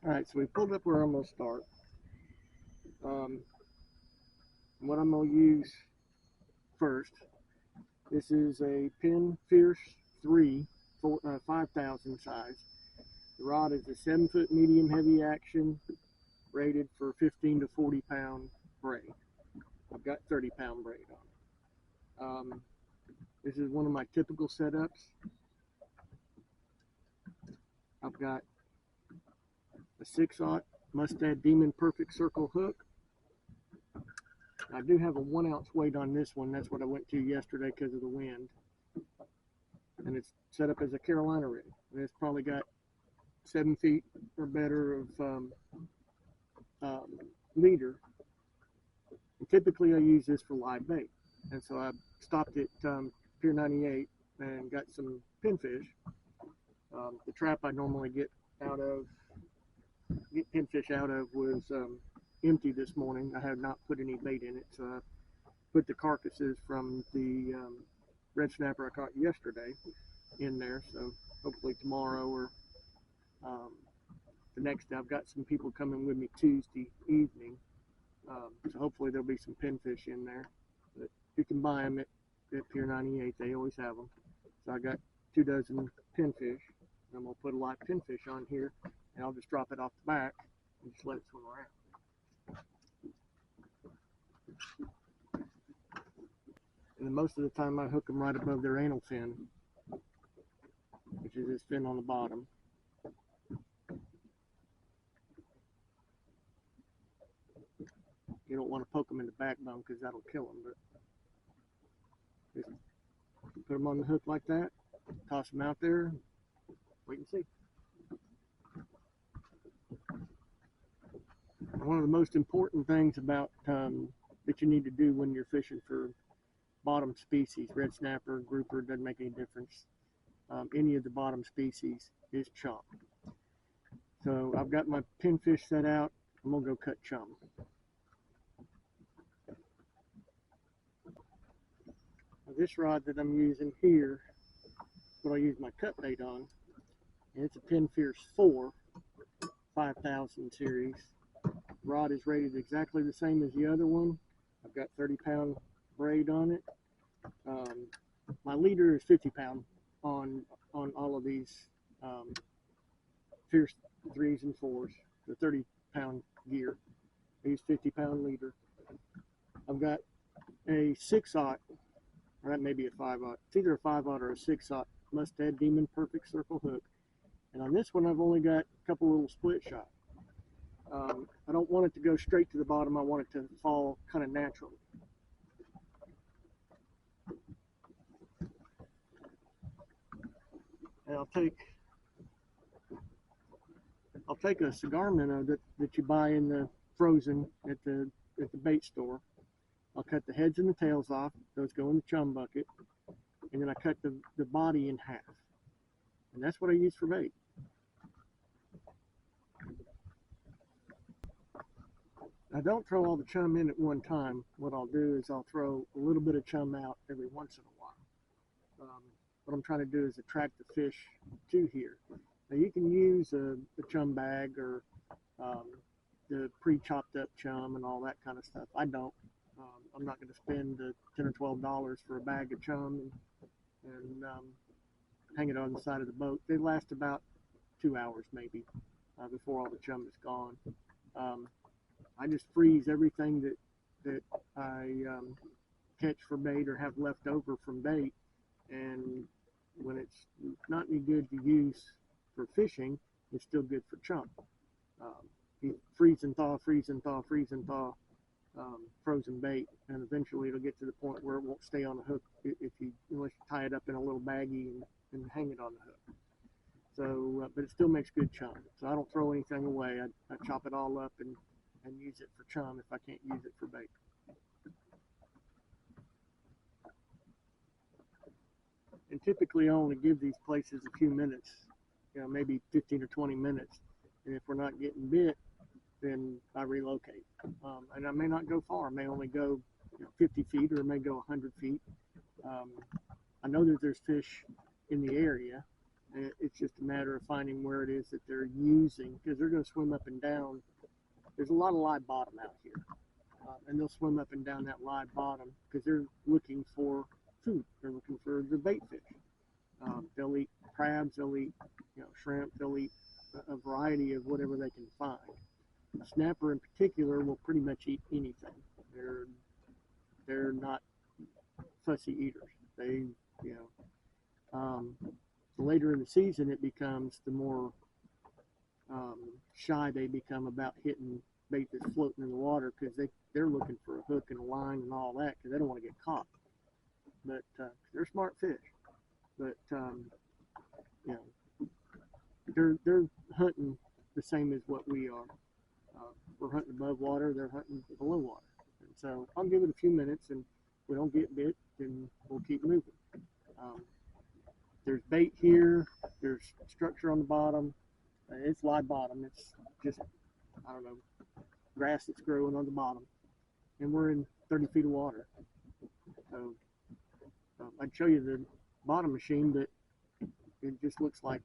Alright, so we pulled up where I'm going to start. What I'm going to use first, this is a Penn Fierce 3 5000 size. The rod is a 7-foot medium heavy action, rated for 15 to 40 pound braid. I've got 30-pound braid on it. This is one of my typical setups. I've got a 6/0 Mustad Demon Perfect Circle hook. I do have a 1 ounce weight on this one. That's what I went to yesterday because of the wind. And it's set up as a Carolina rig. And it's probably got 7 feet or better of leader. And typically I use this for live bait. And so I stopped at Pier 98 and got some pinfish. The trap I normally get pinfish out of was empty this morning. I have not put any bait in it, so I put the carcasses from the red snapper I caught yesterday in there. So hopefully tomorrow or the next day, I've got some people coming with me Tuesday evening, so hopefully there'll be some pinfish in there. But you can buy them at Pier 98. They always have them. So I got 2 dozen pinfish. I'm gonna put a live pinfish on here, and I'll just drop it off the back and just let it swim around. And then most of the time I hook them right above their anal fin, which is this fin on the bottom. You don't want to poke them in the backbone because that'll kill them, but just put them on the hook like that, toss them out there, wait and see. One of the most important things about that you need to do when you're fishing for bottom species, red snapper, grouper, doesn't make any difference. Any of the bottom species is chum. So I've got my pinfish set out. I'm gonna go cut chum. Now this rod that I'm using here, what I use my cut bait on, and it's a Penn Fierce 4 5000 series. Rod is rated exactly the same as the other one. I've got 30-pound braid on it. My leader is 50-pound on all of these Fierce 3s and 4s, the 30-pound gear. I use 50-pound leader. I've got a 6/0, or that may be a 5/0. It's either a 5/0 or a 6/0 Mustad Demon Perfect Circle hook. And on this one, I've only got a couple little split shot. I don't want it to go straight to the bottom. I want it to fall kind of naturally. And I'll take a cigar minnow that you buy in the frozen at the bait store. I'll cut the heads and the tails off. Those go in the chum bucket. And then I cut the body in half. And that's what I use for bait. I don't throw all the chum in at one time. What I'll do is I'll throw a little bit of chum out every once in a while. What I'm trying to do is attract the fish to here. Now you can use a chum bag or the pre-chopped up chum and all that kind of stuff. I don't. I'm not going to spend $10 or $12 for a bag of chum and hang it on the side of the boat. They last about 2 hours maybe before all the chum is gone. I just freeze everything that I catch for bait or have left over from bait, and when it's not any good to use for fishing, it's still good for chum. You freeze and thaw, freeze and thaw, freeze and thaw frozen bait, and eventually it'll get to the point where it won't stay on the hook unless you tie it up in a little baggie and hang it on the hook. So, but it still makes good chum. So I don't throw anything away. I chop it all up and use it for chum if I can't use it for bait. And typically I only give these places a few minutes, maybe 15 or 20 minutes. And if we're not getting bit, then I relocate. And I may not go far. I may only go 50 feet or I may go 100 feet. I know that there's fish in the area, It's just a matter of finding where it is that they're using, because they're going to swim up and down. There's a lot of live bottom out here, and they'll swim up and down that live bottom because they're looking for food. They're looking for the bait fish. They'll eat crabs, they'll eat shrimp, they'll eat a variety of whatever they can find. Snapper in particular will pretty much eat anything. They're not fussy eaters. They, the later in the season it becomes, the more shy they become about hitting bait that's floating in the water, because they're looking for a hook and a line and all that, because they don't want to get caught. But they're smart fish. But they're hunting the same as what we are. We're hunting above water, they're hunting below water. And so I'll give it a few minutes, and if we don't get bit, then we'll keep moving. There's bait here, there's structure on the bottom. It's live bottom. It's just, I don't know, grass that's growing on the bottom. And we're in 30 feet of water. So I'd show you the bottom machine, but it just looks like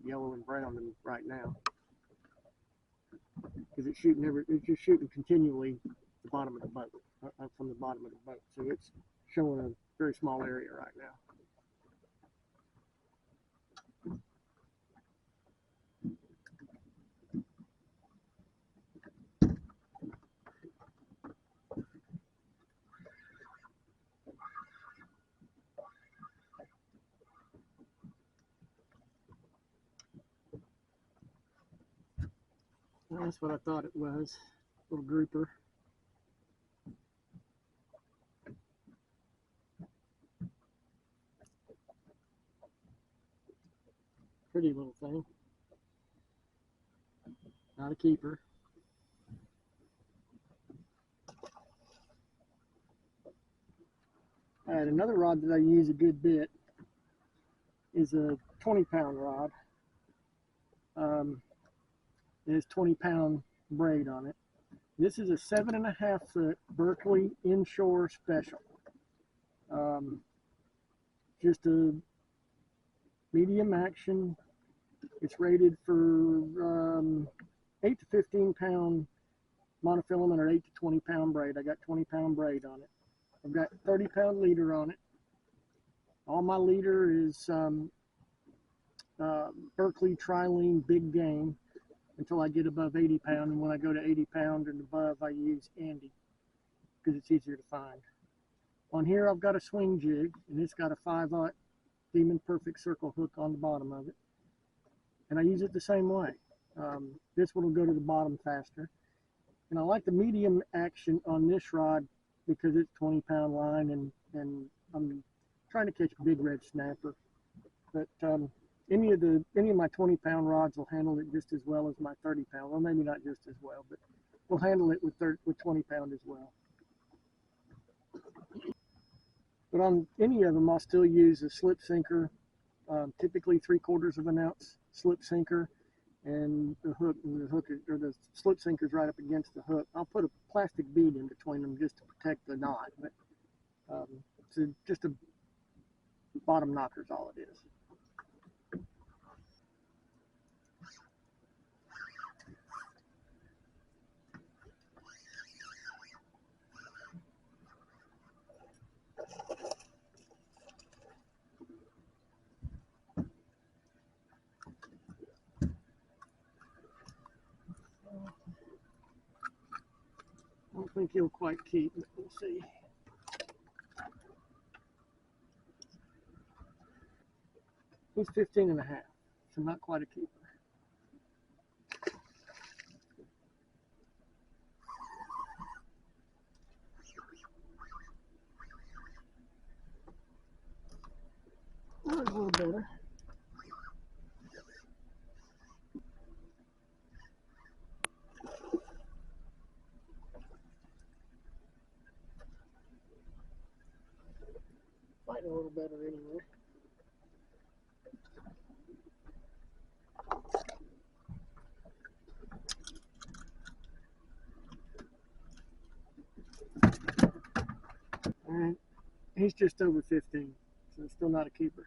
yellow and brown right now, because it's just shooting continually the bottom of the boat, from the bottom of the boat. So it's showing a very small area right now. Well, that's what I thought it was, little grouper. Pretty little thing. Not a keeper. All right, another rod that I use a good bit is a 20-pound rod. It has 20-pound braid on it. This is a 7.5 foot Berkley inshore special. Just a medium action. It's rated for 8 to 15 pound monofilament, or 8 to 20 pound braid. I got 20-pound braid on it. I've got 30-pound leader on it. All my leader is Berkley Trilene Big Game until I get above 80 pound. And when I go to 80 pound and above, I use Andy because it's easier to find. On here, I've got a swing jig, and it's got a 5/0 Demon Perfect circle hook on the bottom of it. And I use it the same way. This one will go to the bottom faster. And I like the medium action on this rod because it's 20-pound line, and I'm trying to catch a big red snapper. But any of my 20-pound rods will handle it just as well as my 30-pound. Well, maybe not just as well, but we'll handle it with 20-pound as well. But on any of them, I'll still use a slip sinker, typically 3/4 of an ounce slip sinker, and the hook or the slip sinker is right up against the hook. I'll put a plastic bead in between them just to protect the knot, but it's just a bottom knocker is all it is. I don't think he'll quite keep, but we'll see. He's 15.5, so not quite a keeper. A little better. Fighting a little better anyway. Alright, he's just over 15, so it's still not a keeper.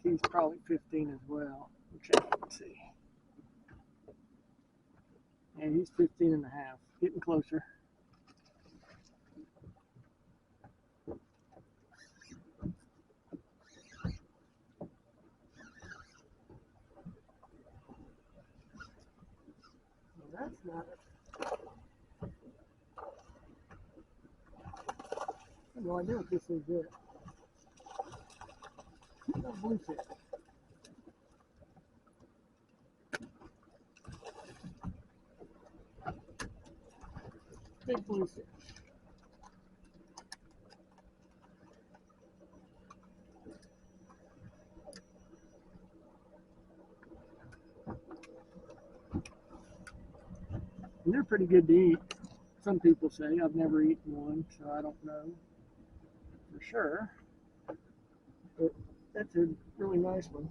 he's probably 15 as well. Check and see. And he's 15 and a half, getting closer. Well, that's not it. I have no idea what this is yet. No bluefish. Big bluefish. And they're pretty good to eat. Some people say. I've never eaten one, so I don't know for sure. But that's a really nice one.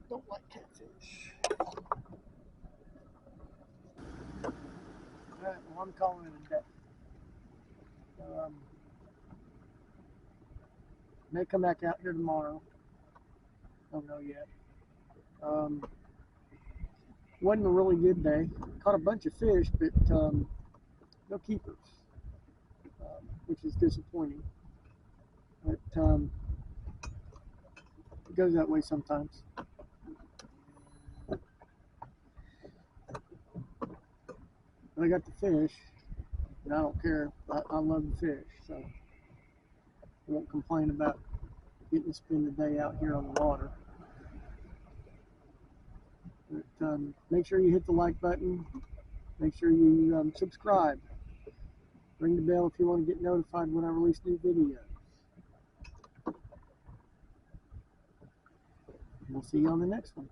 Don't like catfish. Alright, well, I'm calling it a day. May come back out here tomorrow. Don't know yet. Wasn't a really good day. Caught a bunch of fish, but no keepers, which is disappointing. But it goes that way sometimes. But I got the fish, and I don't care. I love the fish, so I won't complain about getting to spend the day out here on the water. But make sure you hit the like button. Make sure you subscribe. Ring the bell if you want to get notified when I release new videos. We'll see you on the next one.